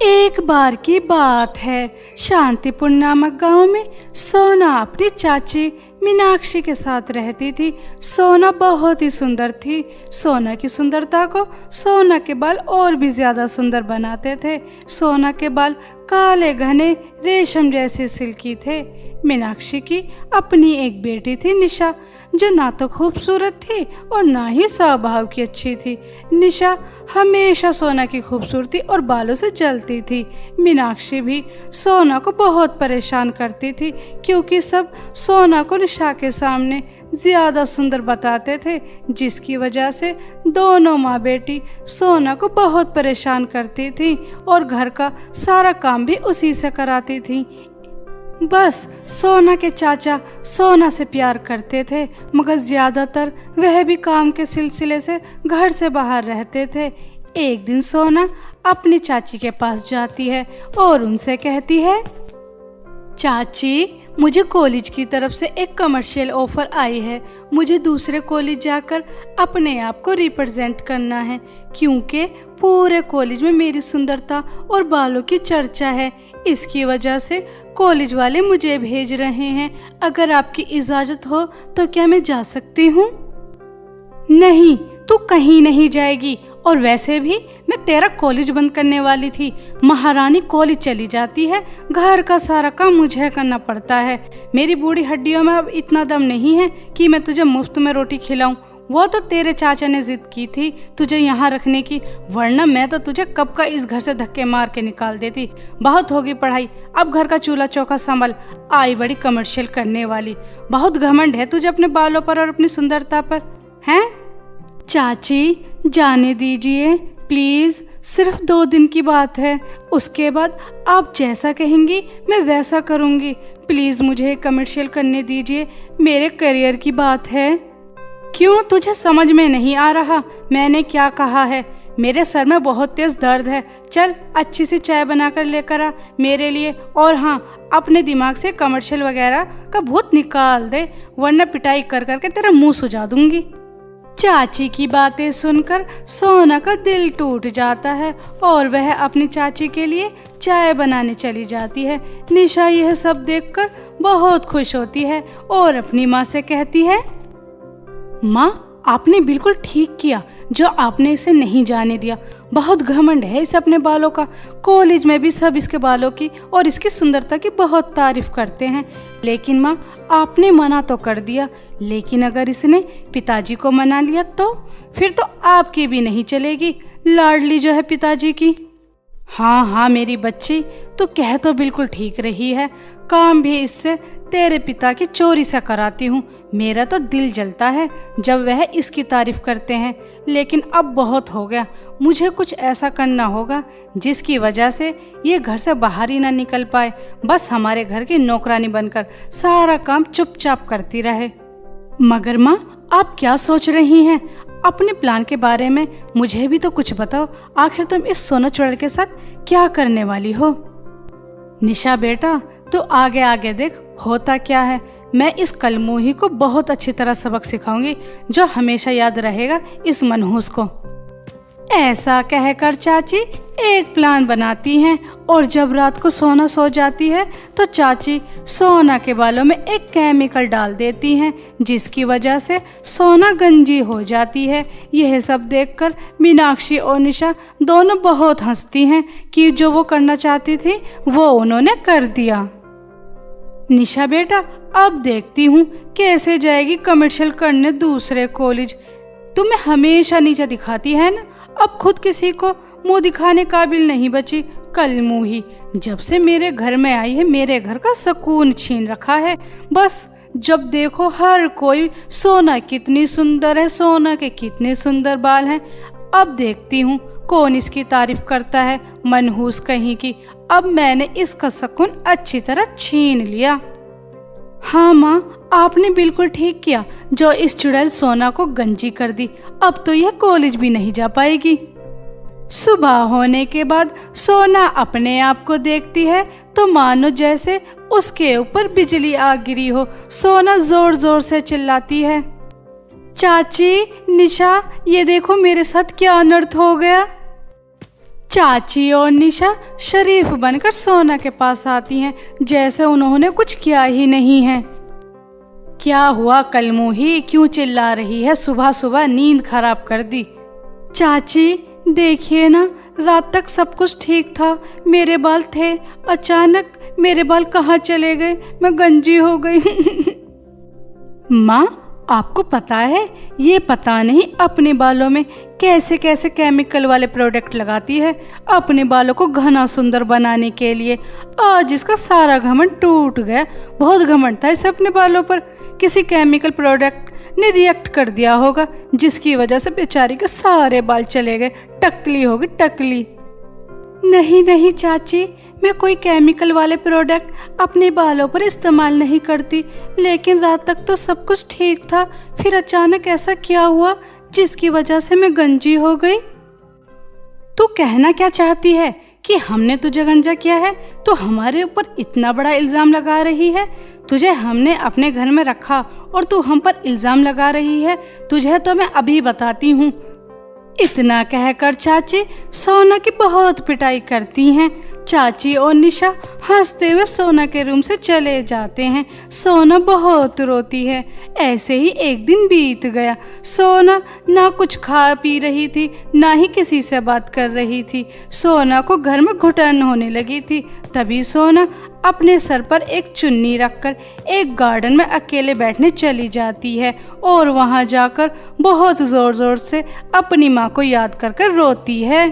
एक बार की बात है, शांतिपुर नामक गांव में सोना अपनी चाची मीनाक्षी के साथ रहती थी। सोना बहुत ही सुंदर थी। सोना की सुंदरता को सोना के बाल और भी ज्यादा सुंदर बनाते थे। सोना के बाल काले घने रेशम जैसे सिल्की थे। मीनाक्षी की अपनी एक बेटी थी निशा, जो ना तो खूबसूरत थी और ना ही स्वभाव की अच्छी थी। निशा हमेशा सोना की खूबसूरती और बालों से जलती थी। मीनाक्षी भी सोना को बहुत परेशान करती थी, क्योंकि सब सोना को निशा के सामने ज्यादा सुंदर बताते थे, जिसकी वजह से दोनों माँ बेटी सोना को बहुत परेशान करती थी और घर का सारा काम भी उसी से कराती थी। बस सोना के चाचा सोना से प्यार करते थे, मगर ज्यादातर वह भी काम के सिलसिले से घर से बाहर रहते थे। एक दिन सोना अपनी चाची के पास जाती है और उनसे कहती है, चाची, मुझे कॉलेज की तरफ से एक कमर्शियल ऑफर आई है। मुझे दूसरे कॉलेज जाकर अपने आप को रिप्रेजेंट करना है, क्योंकि पूरे कॉलेज में मेरी सुंदरता और बालों की चर्चा है। इसकी वजह से कॉलेज वाले मुझे भेज रहे हैं। अगर आपकी इजाजत हो तो क्या मैं जा सकती हूँ? नहीं, तू कहीं नहीं जाएगी, और वैसे भी मैं तेरा कॉलेज बंद करने वाली थी। महारानी कॉलेज चली जाती है, घर का सारा काम मुझे करना पड़ता है। मेरी बूढ़ी हड्डियों में अब इतना दम नहीं है कि मैं तुझे मुफ्त में रोटी खिलाऊं। वो तो तेरे चाचा ने जिद की थी तुझे यहाँ रखने की, वरना मैं तो तुझे कब का इस घर से धक्के मार के निकाल देती। बहुत होगी पढ़ाई, अब घर का चूल्हा चौका संभल। आई बड़ी कमर्शियल करने वाली। बहुत घमंड है तुझे अपने बालों पर और अपनी सुंदरता पर, हैं? चाची, जाने दीजिए प्लीज, सिर्फ 2 दिन की बात है। उसके बाद आप जैसा कहेंगी मैं वैसा करूंगी। प्लीज मुझे कमर्शियल करने दीजिए, मेरे करियर की बात है। क्यों, तुझे समझ में नहीं आ रहा मैंने क्या कहा है? मेरे सर में बहुत तेज दर्द है। चल अच्छी सी चाय बनाकर लेकर आ मेरे लिए, और हाँ, अपने दिमाग से कमर्शियल वगैरह का भूत निकाल दे, वरना पिटाई कर करके तेरा मुंह सुझा दूंगी। चाची की बातें सुनकर सोना का दिल टूट जाता है और वह अपनी चाची के लिए चाय बनाने चली जाती है। निशा यह सब देखकर बहुत खुश होती है और अपनी माँ से कहती है, माँ, आपने बिल्कुल ठीक किया जो आपने इसे नहीं जाने दिया। बहुत घमंड है इसे अपने बालों का। कॉलेज में भी सब इसके बालों की और इसकी सुंदरता की बहुत तारीफ करते हैं। लेकिन माँ, आपने मना तो कर दिया, लेकिन अगर इसने पिताजी को मना लिया तो फिर तो आपकी भी नहीं चलेगी, लाडली जो है पिताजी की। हाँ हाँ मेरी बच्ची, तो कह तो बिल्कुल ठीक रही है। काम भी इससे तेरे पिता की चोरी से कराती हूँ। मेरा तो दिल जलता है जब वह इसकी तारीफ करते हैं, लेकिन अब बहुत हो गया। मुझे कुछ ऐसा करना होगा जिसकी वजह से ये घर से बाहर ही ना निकल पाए, बस हमारे घर की नौकरानी बनकर सारा काम चुपचाप करती रहे। मगर माँ, आप क्या सोच रही हैं? अपने प्लान के बारे में मुझे भी तो कुछ बताओ। आखिर तुम इस सोना चुड़ैल के साथ क्या करने वाली हो? निशा बेटा, तू आगे आगे देख होता क्या है। मैं इस कलमुही को बहुत अच्छी तरह सबक सिखाऊंगी, जो हमेशा याद रहेगा इस मनहूस को। ऐसा कहकर चाची एक प्लान बनाती हैं और जब रात को सोना सो जाती है तो चाची सोना के बालों में एक केमिकल डाल देती हैं, जिसकी वजह से सोना गंजी हो जाती है। यह सब देखकर मीनाक्षी और निशा दोनों बहुत हंसती हैं कि जो वो करना चाहती थी वो उन्होंने कर दिया। निशा बेटा, अब देखती हूँ कैसे जाएगी कमर्शियल करने दूसरे कॉलेज। तुम्हें हमेशा नीचा दिखाती है ना, अब खुद किसी को मुंह दिखाने काबिल नहीं बची। कल मुंही जब से मेरे घर में आई है, मेरे घर का सुकून छीन रखा है। बस जब देखो हर कोई सोना कितनी सुंदर है, सोना के कितने सुंदर बाल हैं। अब देखती हूँ कौन इसकी तारीफ करता है, मनहूस कहीं की। अब मैंने इसका सुकून अच्छी तरह छीन लिया। हाँ माँ, आपने बिल्कुल ठीक किया जो इस चुड़ैल सोना को गंजी कर दी। अब तो यह कॉलेज भी नहीं जा पाएगी। सुबह होने के बाद सोना अपने आप को देखती है तो मानो जैसे उसके ऊपर बिजली आ गिरी हो। सोना जोर जोर से चिल्लाती है, चाची, निशा, ये देखो मेरे साथ क्या अनर्थ हो गया। चाची और निशा शरीफ बनकर सोना के पास आती हैं, जैसे उन्होंने कुछ किया ही नहीं है। क्या हुआ कलमूही, क्यों चिल्ला रही है? सुबह सुबह नींद खराब कर दी। चाची देखिए ना, रात तक सब कुछ ठीक था, मेरे बाल थे, अचानक मेरे बाल कहाँ चले गए, मैं गंजी हो गई। माँ आपको पता है, ये पता नहीं अपने बालों में कैसे कैसे केमिकल वाले प्रोडक्ट लगाती है अपने बालों को घना सुंदर बनाने के लिए। आज इसका सारा घमंड टूट गया। बहुत घमंड था इसे अपने बालों पर। किसी केमिकल प्रोडक्ट ने रिएक्ट कर दिया होगा, जिसकी वजह से बेचारी के सारे बाल चले गए। टकली होगी टकली। नहीं नहीं चाची, मैं कोई केमिकल वाले प्रोडक्ट अपने बालों पर इस्तेमाल नहीं करती, लेकिन रात तक तो सब कुछ ठीक था, फिर अचानक ऐसा क्या हुआ जिसकी वजह से मैं गंजी हो गई? तू कहना क्या चाहती है कि हमने तुझे गंजा किया है? तो हमारे ऊपर इतना बड़ा इल्जाम लगा रही है। तुझे हमने अपने घर में रखा और तू हम पर इल्जाम लगा रही है। तुझे तो मैं अभी बताती हूँ। इतना कहकर चाची सोना की बहुत पिटाई करती हैं। चाची और निशा हंसते हुए सोना के रूम से चले जाते हैं। सोना बहुत रोती है। ऐसे ही एक दिन बीत गया। सोना ना कुछ खा पी रही थी, ना ही किसी से बात कर रही थी। सोना को घर में घुटन होने लगी थी। तभी सोना अपने सर पर एक चुन्नी रखकर एक गार्डन में अकेले बैठने चली जाती है और वहां जाकर बहुत जोर जोर से अपनी माँ को याद कर कर रोती है।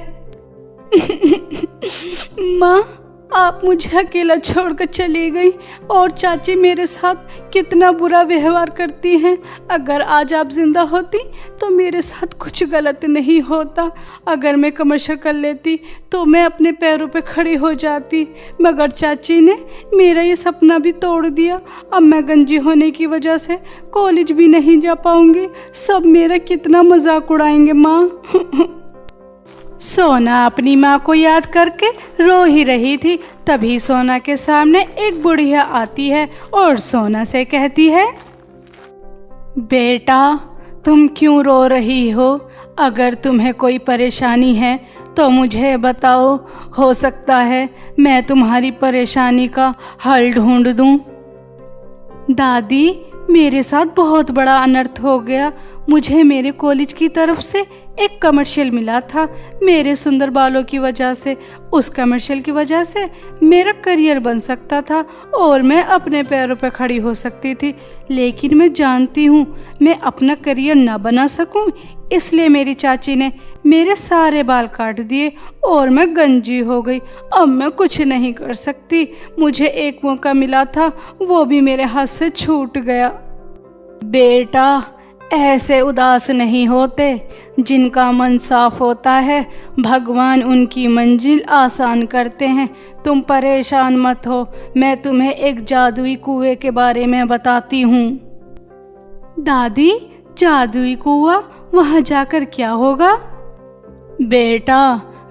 माँ आप मुझे अकेला छोड़कर चली गई और चाची मेरे साथ कितना बुरा व्यवहार करती हैं। अगर आज आप जिंदा होती तो मेरे साथ कुछ गलत नहीं होता। अगर मैं कमर्शियल कर लेती तो मैं अपने पैरों पे खड़ी हो जाती, मगर चाची ने मेरा ये सपना भी तोड़ दिया। अब मैं गंजी होने की वजह से कॉलेज भी नहीं जा पाऊंगी। सब मेरा कितना मजाक उड़ाएंगे माँ। सोना अपनी माँ को याद करके रो ही रही थी। तभी सोना के सामने एक बुढ़िया आती है और सोना से कहती है, बेटा तुम क्यों रो रही हो? अगर तुम्हें कोई परेशानी है तो मुझे बताओ, हो सकता है मैं तुम्हारी परेशानी का हल ढूंढ दूं। दादी मेरे साथ बहुत बड़ा अनर्थ हो गया। मुझे मेरे कॉलेज की तरफ से एक कमर्शियल मिला था। मेरे सुंदर बालों की वजह से, उस कमर्शियल की वजह से मेरा करियर बन सकता था और मैं अपने पैरों पर खड़ी हो सकती थी। लेकिन मैं जानती हूँ मैं अपना करियर ना बना सकूँ, इसलिए मेरी चाची ने मेरे सारे बाल काट दिए और मैं गंजी हो गई। अब मैं कुछ नहीं कर सकती। मुझे एक मौका मिला था, वो भी मेरे हाथ से छूट गया। बेटा ऐसे उदास नहीं होते। जिनका मन साफ होता है भगवान उनकी मंजिल आसान करते हैं। तुम परेशान मत हो, मैं तुम्हें एक जादुई कुएं के बारे में बताती हूँ। दादी जादुई कुआं, वहाँ जाकर क्या होगा? बेटा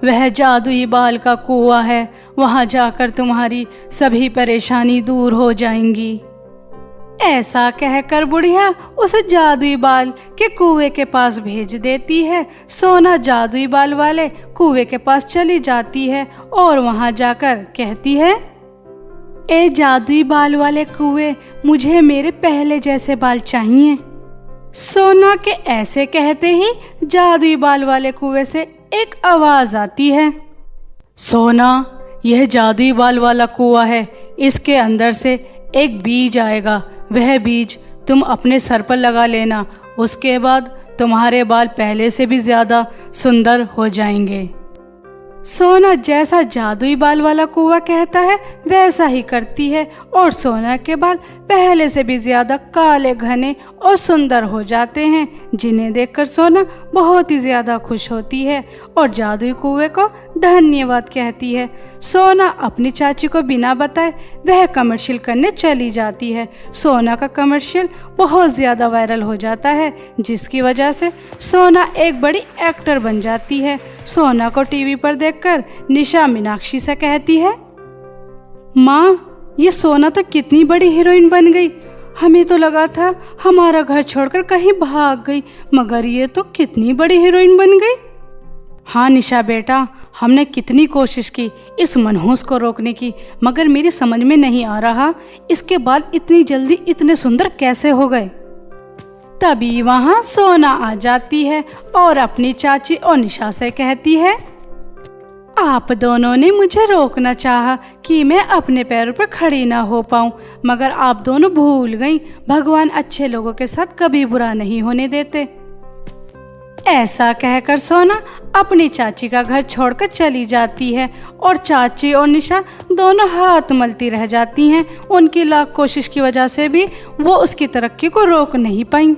वह जादुई बाल का कुआं है। वहाँ जाकर तुम्हारी सभी परेशानी दूर हो जाएंगी। ऐसा कहकर बुढ़िया उसे जादुई बाल के कुएं के पास भेज देती है। सोना जादुई बाल वाले कुएं के पास चली जाती है और वहां जाकर कहती है, ए जादुई बाल वाले कुएं, मुझे मेरे पहले जैसे बाल चाहिए। सोना के ऐसे कहते ही जादुई बाल वाले कुएं से एक आवाज आती है, सोना यह जादुई बाल वाला कुआं है। इसके अंदर से एक बीज आएगा। वह बीज तुम अपने सर पर लगा लेना। उसके बाद तुम्हारे बाल पहले से भी ज्यादा सुंदर हो जाएंगे। सोना जैसा जादुई बाल वाला कुआं कहता है वैसा ही करती है और सोना के बाल पहले से भी ज्यादा काले, घने और सुंदर हो जाते हैं, जिन्हें देखकर सोना बहुत ही ज्यादा खुश होती है और जादुई कुएं को धन्यवाद कहती है। सोना अपनी चाची को बिना बताए वह कमर्शियल करने चली जाती है। सोना का कमर्शियल बहुत ज्यादा वायरल हो जाता है, जिसकी वजह से सोना एक बड़ी एक्टर बन जाती है। सोना को टीवी पर देखकर निशा मीनाक्षी से कहती है, माँ ये सोना तो कितनी बड़ी हीरोइन बन गई। हमें तो लगा था हमारा घर छोड़कर कहीं भाग गई, मगर ये तो कितनी बड़ी हीरोइन बन गई। हाँ निशा बेटा, हमने कितनी कोशिश की इस मनहूस को रोकने की, मगर मेरी समझ में नहीं आ रहा इसके बाल इतनी जल्दी इतने सुंदर कैसे हो गए। तभी वहाँ सोना आ जाती है और अपनी चाची और निशा से कहती है, आप दोनों ने मुझे रोकना चाहा कि मैं अपने पैरों पर खड़ी ना हो पाऊं, मगर आप दोनों भूल गईं, भगवान अच्छे लोगों के साथ कभी बुरा नहीं होने देते। ऐसा कहकर सोना अपनी चाची का घर छोड़कर चली जाती है और चाची और निशा दोनों हाथ मलती रह जाती हैं। उनकी लाख कोशिश की वजह से भी वो उसकी तरक्की को रोक नहीं पाई।